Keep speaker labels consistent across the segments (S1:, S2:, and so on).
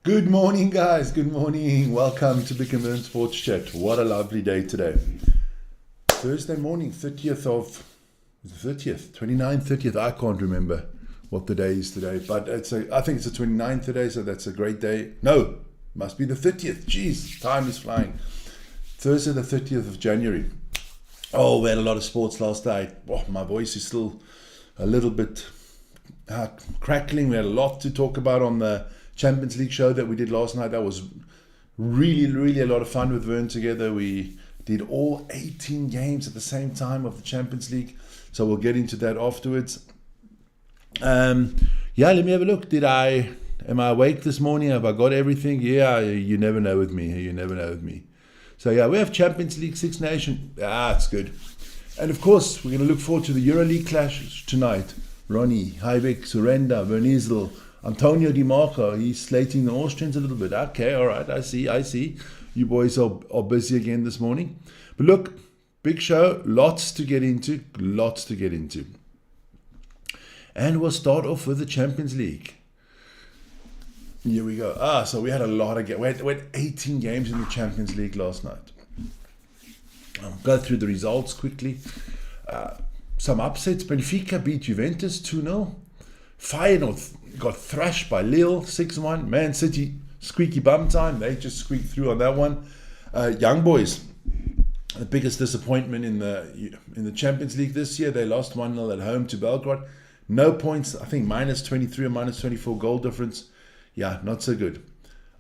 S1: Good morning, guys. Good morning. Welcome to Vik and Wern Sports Chat. What a lovely day today. Thursday morning, 30th of... Is it 30th? 29th, 30th? I can't remember what the day is today. But I think it's the 29th today, so that's a great day. No, must be the 30th. Jeez, time is flying. Thursday the 30th of January. Oh, we had a lot of sports last night. Oh, my voice is still a little bit crackling. We had a lot to talk about on the Champions League show that we did last night. That was really a lot of fun with Wern together. We did all 18 games at the same time of the Champions League, so we'll get into that afterwards. Let me have a look. Am I awake this morning? Have I got everything? Yeah, you never know with me. So yeah, we have Champions League, Six Nations. It's good. And of course, we're going to look forward to the EuroLeague clash tonight. Ronnie, Heivik, Surrender, Vernizel, Antonio Di Marco, he's slating the Austrians a little bit. Okay, all right, I see. You boys are busy again this morning. But look, big show, lots to get into. And we'll start off with the Champions League. Here we go. So we had a lot of games. We had 18 games in the Champions League last night. I'll go through the results quickly. Some upsets. Benfica beat Juventus 2-0. Feyenoord got thrashed by Lille 6-1. Man City, squeaky bum time. They just squeaked through on that one. Young boys, the biggest disappointment in the Champions League this year. They lost 1-0 at home to Belgrade. No points. I think minus 23 or minus 24 goal difference. Yeah, not so good.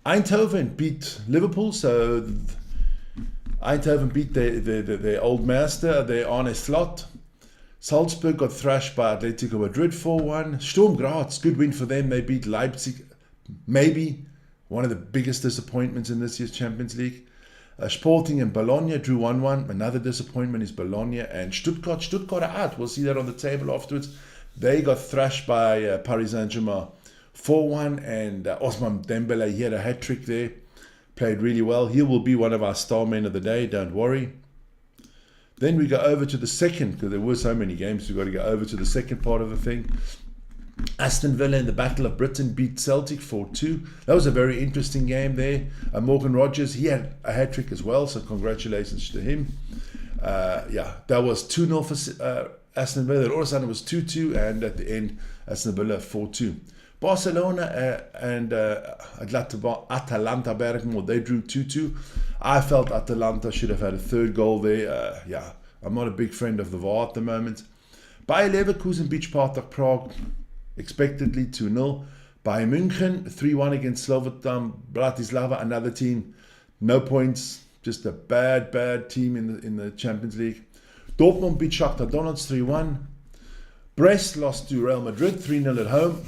S1: Eindhoven beat Liverpool. So Eindhoven beat their old master. They're on a slot. Salzburg got thrashed by Atletico Madrid 4-1. Sturm Graz, good win for them. They beat Leipzig. Maybe one of the biggest disappointments in this year's Champions League. Sporting and Bologna drew 1-1. Another disappointment is Bologna and Stuttgart. Stuttgart are out. We'll see that on the table afterwards. They got thrashed by Paris Saint-Germain 4-1. And Ousmane Dembele, he had a hat-trick there. Played really well. He will be one of our star men of the day. Don't worry. Then we go over to the second, because there were so many games, we've got to go over to the second part of the thing. Aston Villa in the Battle of Britain beat Celtic 4-2. That was a very interesting game there. Morgan Rogers, he had a hat-trick as well, so congratulations to him. That was 2-0 for Aston Villa. All of a sudden it was 2-2, and at the end, Aston Villa 4-2. Barcelona and Atalanta Bergamo, they drew 2-2. I felt Atalanta should have had a third goal there. I'm not a big friend of the VAR at the moment. Bayer Leverkusen beat Spartak Prague, expectedly 2-0. Bayern München 3-1 against Slovan Bratislava, another team, no points, just a bad team in the Champions League. Dortmund beat Shakhtar Donetsk 3-1. Brest lost to Real Madrid 3-0 at home.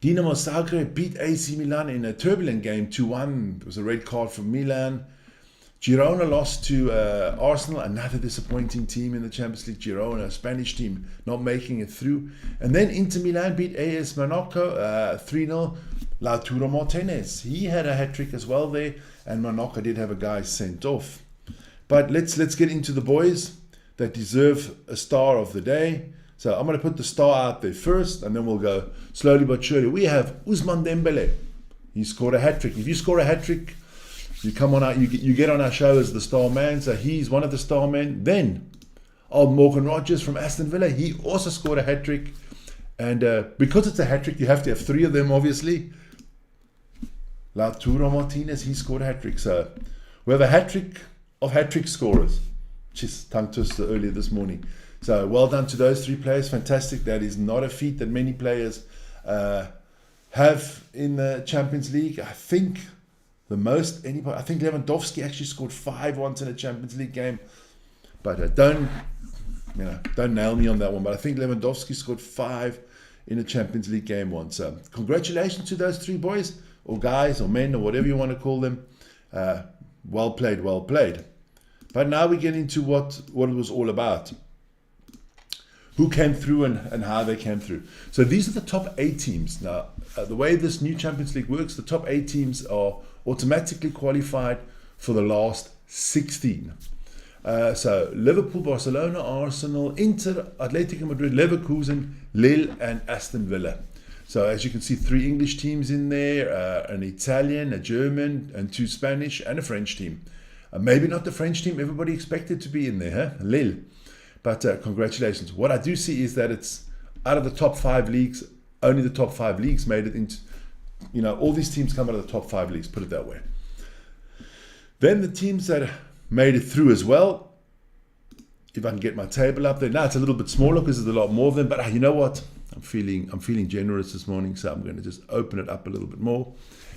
S1: Dinamo Zagreb beat AC Milan in a turbulent game 2-1. It was a red card for Milan. Girona lost to Arsenal, another disappointing team in the Champions League. Girona, a Spanish team, not making it through. And then Inter Milan beat AS Monaco 3-0. Lautaro Martinez, he had a hat-trick as well there, and Monaco did have a guy sent off. But let's get into the boys that deserve a star of the day. So I'm going to put the star out there first, and then we'll go slowly but surely. We have Ousmane Dembele. He scored a hat-trick. If you score a hat-trick, you come on out. You get on our show as the star man. So he's one of the star men. Then, Morgan Rogers from Aston Villa. He also scored a hat-trick. And because it's a hat-trick, you have to have three of them, obviously. Lautaro Martinez, he scored a hat-trick. So we have a hat-trick of hat-trick scorers. Just tongue twister earlier this morning. So well done to those three players. Fantastic. That is not a feat that many players have in the Champions League. I think the most anybody. I think Lewandowski actually scored 5 once in a Champions League game. But don't nail me on that one. But I think Lewandowski scored 5 in a Champions League game once. So congratulations to those three boys, or guys, or men, or whatever you want to call them. Well played. But now we get into what it was all about. Who came through and how they came through. So these are the top 8 teams. Now, the way this new Champions League works, the top 8 teams are automatically qualified for the last 16. So Liverpool, Barcelona, Arsenal, Inter, Atletico Madrid, Leverkusen, Lille and Aston Villa. So as you can see, 3 English teams in there, an Italian, a German, and 2 Spanish, and a French team. Maybe not the French team everybody expected to be in there, huh? Lille. But congratulations. What I do see is that it's out of the top 5 leagues, only the top 5 leagues made it into, all these teams come out of the top 5 leagues, put it that way. Then the teams that made it through as well, if I can get my table up there. Now it's a little bit smaller because there's a lot more of them, but you know what? I'm feeling generous this morning, so I'm going to just open it up a little bit more.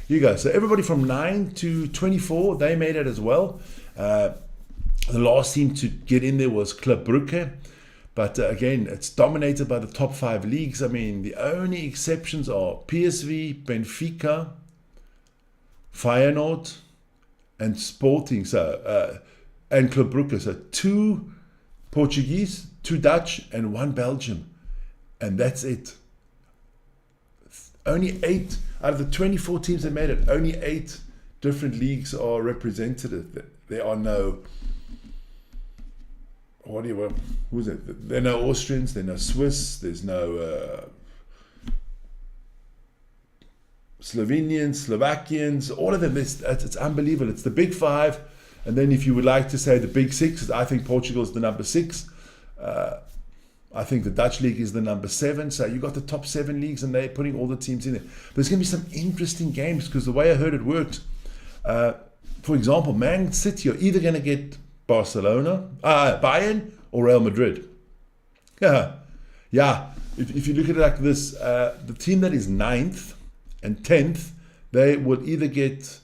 S1: Here you go. So everybody from 9 to 24, they made it as well. The last team to get in there was Club Brugge. But again, it's dominated by the top 5 leagues. I mean, the only exceptions are PSV, Benfica, Feyenoord, and Sporting. And Club Brugge. So 2 Portuguese, 2 Dutch, and 1 Belgium. And that's it. Only 8 out of the 24 teams that made it, only 8 different leagues are represented. There are no, who's it? There are no Austrians, there are no Swiss, there's no Slovenians, Slovakians, all of them. It's unbelievable. It's the big 5. And then if you would like to say the big 6, I think Portugal is the number 6. I think the Dutch league is the number 7. So you got the top 7 leagues and they're putting all the teams in there. There's going to be some interesting games because the way I heard it worked, for example, Man City are either going to get Bayern or Real Madrid. Yeah. If you look at it like this, the team that is 9th and 10th, they would either get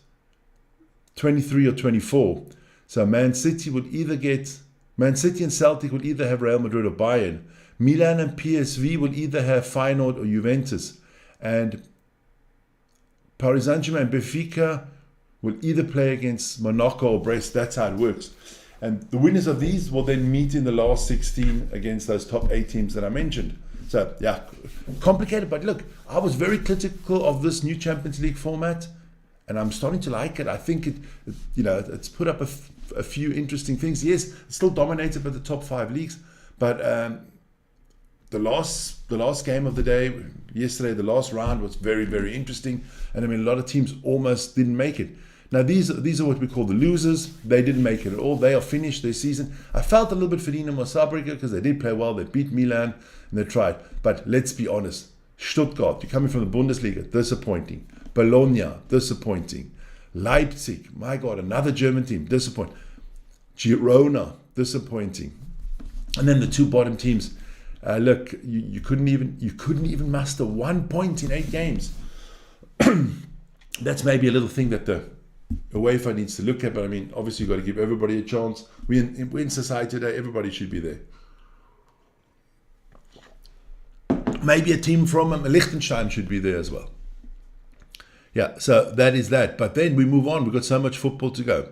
S1: 23 or 24. So Man City and Celtic would either have Real Madrid or Bayern. Milan and PSV will either have Feyenoord or Juventus. And Paris Saint-Germain and Benfica will either play against Monaco or Brest. That's how it works. And the winners of these will then meet in the last 16 against those top 8 teams that I mentioned. So, yeah, complicated. But look, I was very critical of this new Champions League format. And I'm starting to like it. I think it's put up a few interesting things. Yes, it's still dominated by the top 5 leagues. But the last game of the day, yesterday, the last round was very, very interesting. And I mean, a lot of teams almost didn't make it. Now, these are what we call the losers. They didn't make it at all. They are finished their season. I felt a little bit for Dinamo Saarbrücken because they did play well. They beat Milan and they tried. But let's be honest. Stuttgart, you're coming from the Bundesliga, disappointing. Bologna, disappointing. Leipzig, my God, another German team, disappointing. Girona, disappointing. And then the 2 bottom teams. Look, you couldn't even muster 1 point in 8 games. That's maybe a little thing that the UEFA needs to look at. But I mean, obviously you've got to give everybody a chance. We're in society today. Everybody should be there. Maybe a team from Liechtenstein should be there as well. Yeah, so that is that. But then we move on. We've got so much football to go.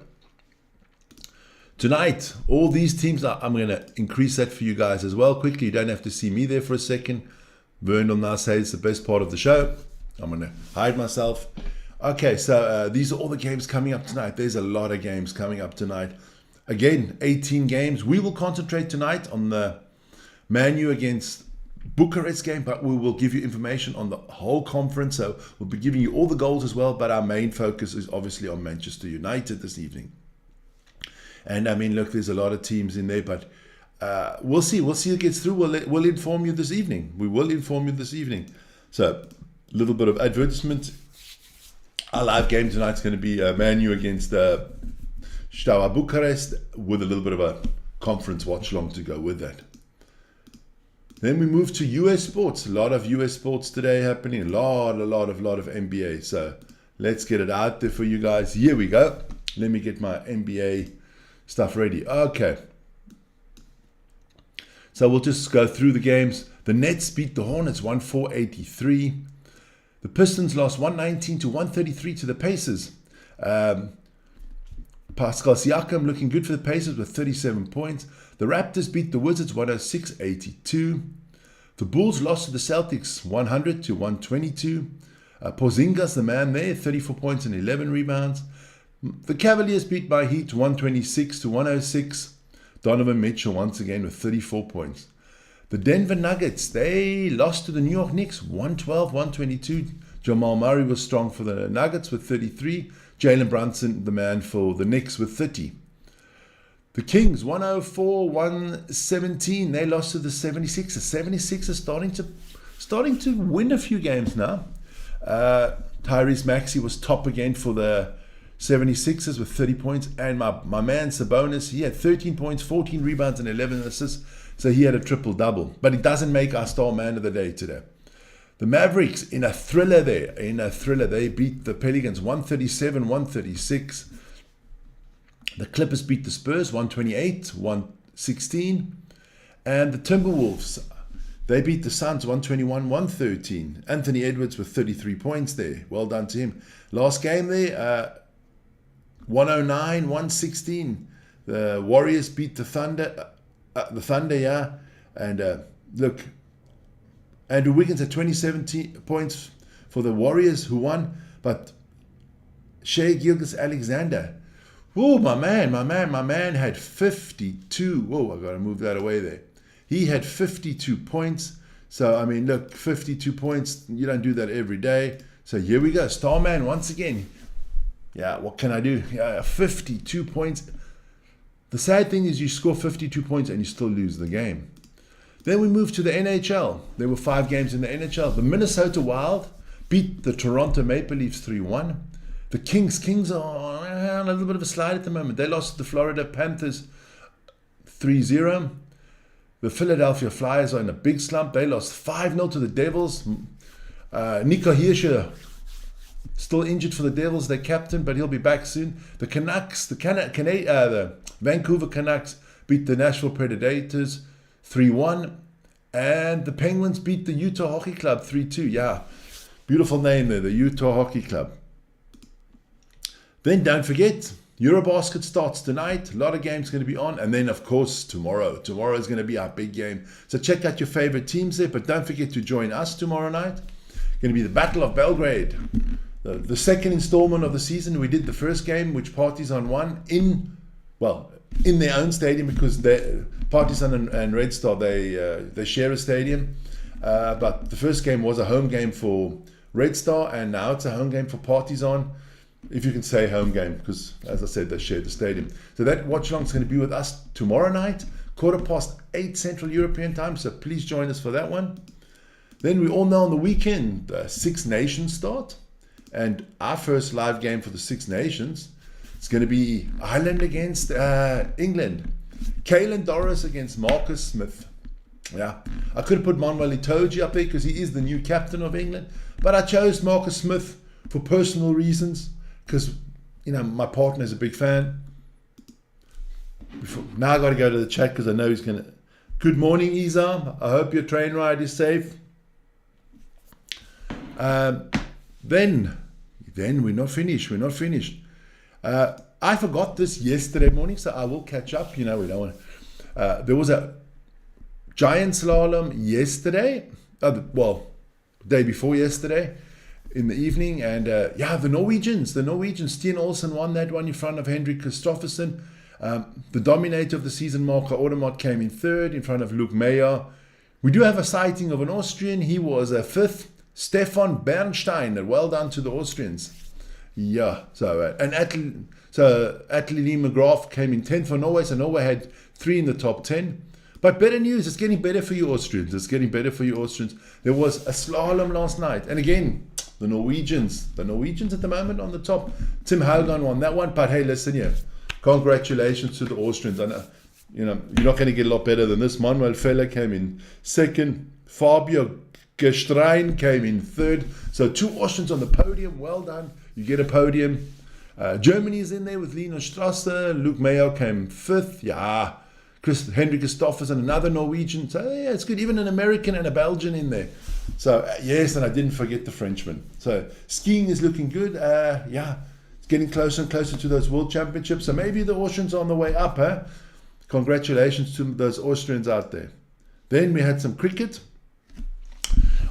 S1: Tonight, all these teams, I'm going to increase that for you guys as well quickly. You don't have to see me there for a second. Wern will now say it's the best part of the show. I'm going to hide myself. Okay, so these are all the games coming up tonight. There's a lot of games coming up tonight. Again, 18 games. We will concentrate tonight on the Man U against Bucharest game, but we will give you information on the whole conference. So we'll be giving you all the goals as well, but our main focus is obviously on Manchester United this evening. And I mean, look, there's a lot of teams in there, but we'll see. We'll see who gets through. We'll inform you this evening. We will inform you this evening. So a little bit of advertisement. Our live game tonight is going to be Man U against Steaua Bucharest with a little bit of a conference watch along to go with that. Then we move to US sports. A lot of US sports today happening. A lot of NBA. So let's get it out there for you guys. Here we go. Let me get my NBA stuff ready. Okay. So we'll just go through the games. The Nets beat the Hornets 104-83. The Pistons lost 119 to 133 to the Pacers. Pascal Siakam looking good for the Pacers with 37 points. The Raptors beat the Wizards 106-82. The Bulls lost to the Celtics 100 to 122. Porzingis, the man there, 34 points and 11 rebounds. The Cavaliers beat by Heat 126 to 106. Donovan Mitchell once again with 34 points. The Denver Nuggets, they lost to the New York Knicks, 112-122. Jamal Murray was strong for the Nuggets with 33. Jalen Brunson, the man for the Knicks, with 30. The Kings, 104-117. They lost to the 76ers. 76ers starting to win a few games now. Tyrese Maxey was top again for the 76ers with 30 points. And my man Sabonis, he had 13 points, 14 rebounds, and 11 assists. So he had a triple-double. But it doesn't make our star man of the day today. The Mavericks, in a thriller, they beat the Pelicans 137-136. The Clippers beat the Spurs 128-116. And the Timberwolves, they beat the Suns 121-113. Anthony Edwards with 33 points there. Well done to him. Last game there, 109-116. The Warriors beat the Thunder. And look, Andrew Wiggins had 27 points for the Warriors, who won. But Shai Gilgeous-Alexander, oh, my man had 52. Whoa, I got to move that away there. He had 52 points. So, I mean, look, 52 points, you don't do that every day. So here we go, Starman once again. Yeah, what can I do? Yeah, 52 points. The sad thing is you score 52 points and you still lose the game. Then we move to the NHL. There were 5 games in the NHL. The Minnesota Wild beat the Toronto Maple Leafs 3-1. The Kings are on a little bit of a slide at the moment. They lost to the Florida Panthers 3-0. The Philadelphia Flyers are in a big slump. They lost 5-0 to the Devils. Nico Hischier still injured for the Devils, their captain, but he'll be back soon. The Canucks, the Vancouver Canucks beat the Nashville Predators 3-1. And the Penguins beat the Utah Hockey Club 3-2. Yeah, beautiful name there, the Utah Hockey Club. Then don't forget, Eurobasket starts tonight. A lot of games going to be on. And then, of course, tomorrow. Tomorrow is going to be our big game. So check out your favorite teams there. But don't forget to join us tomorrow night. Going to be the Battle of Belgrade. The second installment of the season. We did the first game, which Partizan won in their own stadium, because Partizan and Red Star, they share a stadium. But the first game was a home game for Red Star, and now it's a home game for Partizan. If you can say home game, because as I said, they share the stadium. So that watch along is going to be with us tomorrow night, 8:15 Central European time. So please join us for that one. Then we all know on the weekend, the Six Nations start. And our first live game for the Six Nations, it's going to be Ireland against England. Caelan Doris against Marcus Smith. Yeah, I could have put Manuel Itoje up there because he is the new captain of England. But I chose Marcus Smith for personal reasons, because, my partner is a big fan. Now I got to go to the chat because I know he's going to... Good morning, Izam. I hope your train ride is safe. Then we're not finished. I forgot this yesterday morning, so I will catch up. We don't want to... there was a giant slalom yesterday. Day before yesterday, in the evening, and the Norwegians, Stian Olsen won that one in front of Henrik Kristoffersen. The dominator of the season, Marco Odermatt, came in third in front of Luke Meyer. We do have a sighting of an Austrian. He was a fifth, Stefan Bernstein. Well done to the Austrians. Yeah, so Atli McGrath came in 10th for Norway, so Norway had 3 in the top 10. But better news, it's getting better for you Austrians. There was a slalom last night. And again, the Norwegians at the moment on the top. Tim Haugan won that one. But hey, listen here. Congratulations to the Austrians. I know, you're not going to get a lot better than this. Manuel Feller came in second. Fabio Gestrein came in third. So 2 Austrians on the podium. Well done. You get a podium. Germany is in there with Linus Strasser. Luke Mayo came 5th. Yeah. Henrik Kristoffersen, another Norwegian. So yeah, it's good. Even an American and a Belgian in there. So yes, and I didn't forget the Frenchman. So skiing is looking good. It's getting closer and closer to those World Championships. So maybe the Austrians are on the way up. Congratulations to those Austrians out there. Then we had some cricket.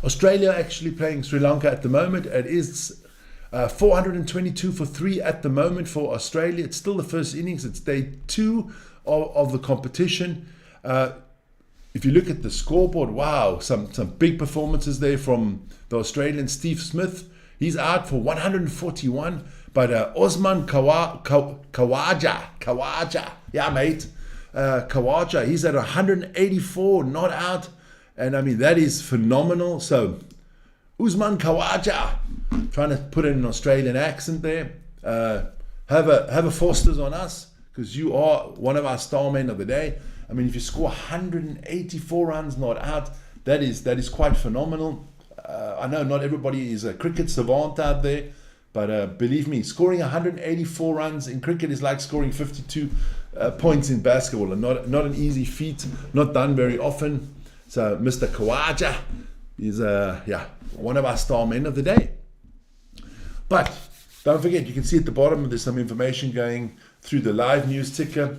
S1: Australia actually playing Sri Lanka at the moment. It is 422 for 3 at the moment for Australia. It's still the first innings. It's day 2 of the competition. if you look at the scoreboard, wow, some big performances there from the Australian Steve Smith. He's out for 141, but Osman Khawaja, yeah, mate, Khawaja, he's at 184, not out, and I mean that is phenomenal. So Usman Khawaja, trying to put in an Australian accent there. Have a Foster's on us, because you are one of our star men of the day. I mean, if you score 184 runs not out, that is quite phenomenal. I know not everybody is a cricket savant out there, but believe me, scoring 184 runs in cricket is like scoring 52 points in basketball, and not an easy feat, not done very often. So Mr. Khawaja is one of our star men of the day. But don't forget, you can see at the bottom there's some information going through the live news ticker.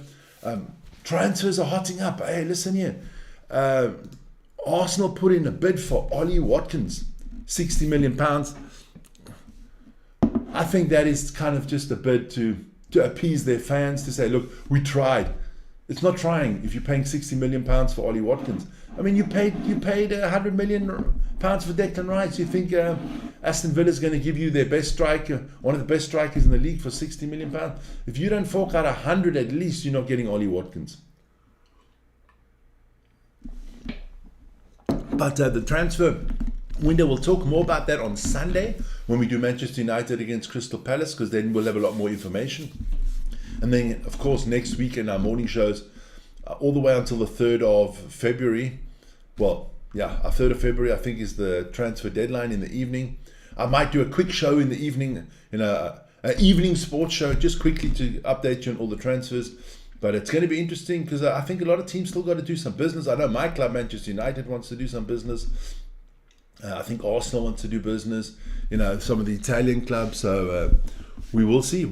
S1: Transfers are hotting up. Hey, listen here. Arsenal put in a bid for Ollie Watkins, £60 million. I think that is kind of just a bid to appease their fans, to say, look, we tried. It's not trying if you're paying £60 million for Ollie Watkins. I mean, you paid £100 million for Declan Rice. You think Aston Villa is going to give you their best striker, one of the best strikers in the league, for £60 million? If you don't fork out 100, at least you're not getting Ollie Watkins. But the transfer window, we'll talk more about that on Sunday when we do Manchester United against Crystal Palace, because then we'll have a lot more information. And then, of course, next week in our morning shows, all the way until the 3rd of February. Well, yeah, our 3rd of February, I think, is the transfer deadline in the evening. I might do a quick show in the evening, an evening sports show, just quickly to update you on all the transfers. But it's going to be interesting, because I think a lot of teams still got to do some business. I know my club, Manchester United, wants to do some business. I think Arsenal wants to do business. Some of the Italian clubs. So we will see.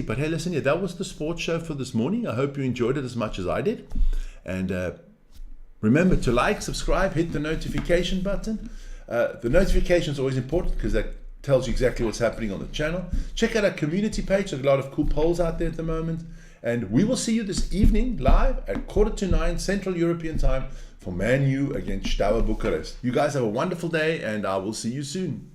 S1: But hey, listen here, that was the sports show for this morning. I hope you enjoyed it as much as I did. And remember to like, subscribe, hit the notification button. The notification is always important, because that tells you exactly what's happening on the channel. Check out our community page. There's a lot of cool polls out there at the moment. And we will see you this evening live at 9:15 Central European Time for Man U against Steaua Bucharest. You guys have a wonderful day, and I will see you soon.